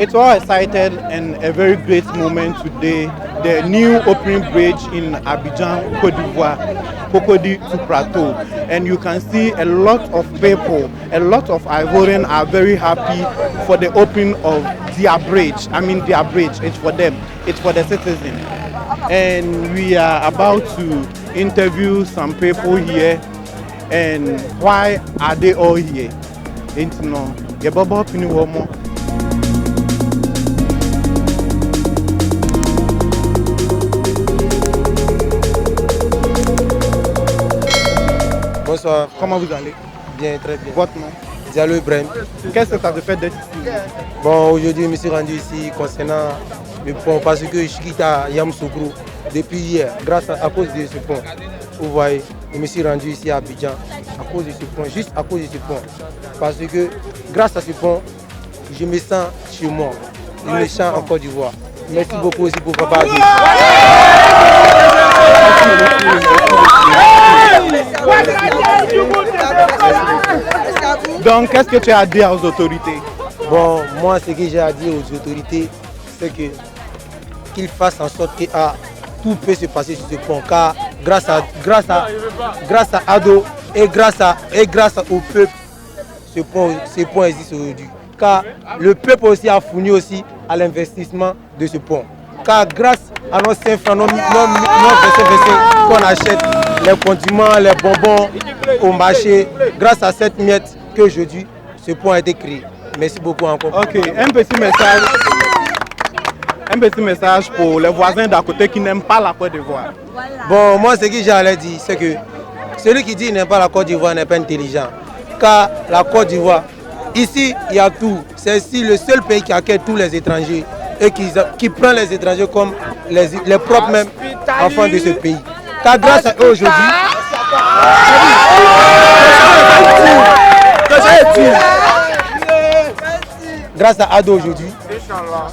It's all excited and a very great moment today. The new opening bridge in Abidjan, Côte d'Ivoire, Cocody to Plateau. And you can see a lot of people, a lot of Ivorians are very happy for the opening of their bridge. I mean their bridge, it's for them, it's for the citizens. And we are about to interview some people here. And why are they all here? Bonsoir. Comment vous allez? Bien, très bien. Votre nom? Diallo Ibrahim. Qu'est-ce que ça te fait d'être ici? Bon, aujourd'hui, je me suis rendu ici concernant le pont parce que je suis à Yamoussoukro depuis hier, grâce à cause de ce pont. Vous voyez, je me suis rendu ici à Abidjan à cause de ce pont, juste à cause de ce pont. Parce que grâce à ce pont, je me sens chez moi. Je me sens en Côte d'Ivoire. Merci beaucoup aussi pour Papa. Donc, qu'est-ce que tu as à dire aux autorités? Bon, moi, ce que j'ai à dire aux autorités, c'est qu'ils fassent en sorte que tout peut se passer sur ce pont. Car grâce à Ado et grâce au peuple, ce pont existe aujourd'hui. Car le peuple aussi a fourni aussi à l'investissement de ce pont. Car grâce à nos 5 francs, nos qu'on achète les condiments, les bonbons au marché, grâce à cette miette qu'aujourd'hui ce pont a été créé. Merci beaucoup encore. Ok, un petit message pour les voisins d'à côté qui n'aiment pas la Côte d'Ivoire. Bon, moi ce que j'allais dire, c'est que celui qui dit qu'il n'aime pas la Côte d'Ivoire n'est pas intelligent. Car la Côte d'Ivoire, ici il y a tout. C'est ici le seul pays qui accueille tous les étrangers et qui prend les étrangers comme les propres mêmes enfants de ce pays. Car grâce à eux aujourd'hui, grâce à Ado aujourd'hui,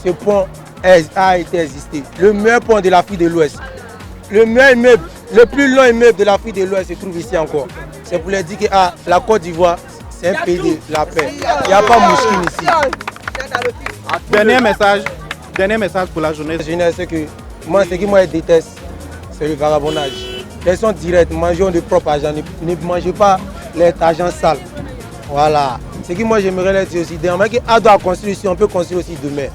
ce pont a été existé. Le meilleur pont de l'Afrique de l'Ouest. Le meilleur immeuble, le plus long immeuble de l'Afrique de l'Ouest se trouve ici encore. C'est pour leur dire que la Côte d'Ivoire, c'est un pays de la paix. Il n'y a pas mouchkine ici. Dernier message pour la jeunesse. La jeunesse, c'est que moi, ce qui moi déteste, c'est le vagabondage. Ils sont directs, mangeons de propre argent, ne mangez pas l'argent sale. Voilà. Ce que moi j'aimerais leur dire aussi, demain qu'Ado a construit ici, on peut construire aussi demain.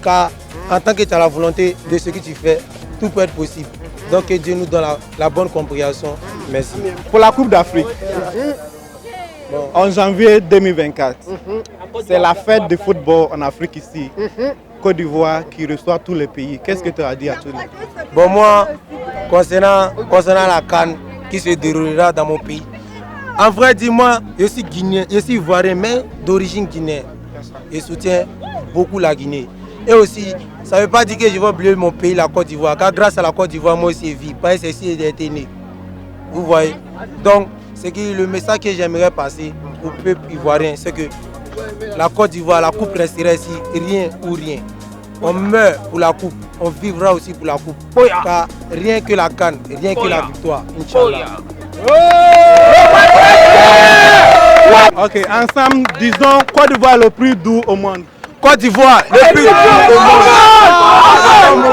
Car en tant que tu as la volonté de ce que tu fais, tout peut être possible. Donc que Dieu nous donne la bonne compréhension. Merci. Pour la Coupe d'Afrique, en janvier 2024, c'est la fête de football en Afrique ici. Côte d'Ivoire qui reçoit tous les pays. Qu'est-ce que tu as à dire à tous les pays? Bon, moi, concernant la CAN qui se déroulera dans mon pays, en vrai, dis-moi, je suis guinéen, je suis ivoirien, mais d'origine guinéenne. Je soutiens beaucoup la Guinée. Et aussi, ça ne veut pas dire que je vais oublier mon pays, la Côte d'Ivoire, car grâce à la Côte d'Ivoire, moi aussi, je vis. Pas ceci été né. Vous voyez? Donc, c'est que le message que j'aimerais passer au peuple ivoirien, c'est que la Côte d'Ivoire, la coupe restera ici, rien ou rien. On meurt pour la coupe, on vivra aussi pour la coupe. Car rien que la canne, rien que la victoire, Inch'Allah. Ok, ensemble, disons Côte d'Ivoire le plus doux au monde. Côte d'Ivoire le plus doux au monde.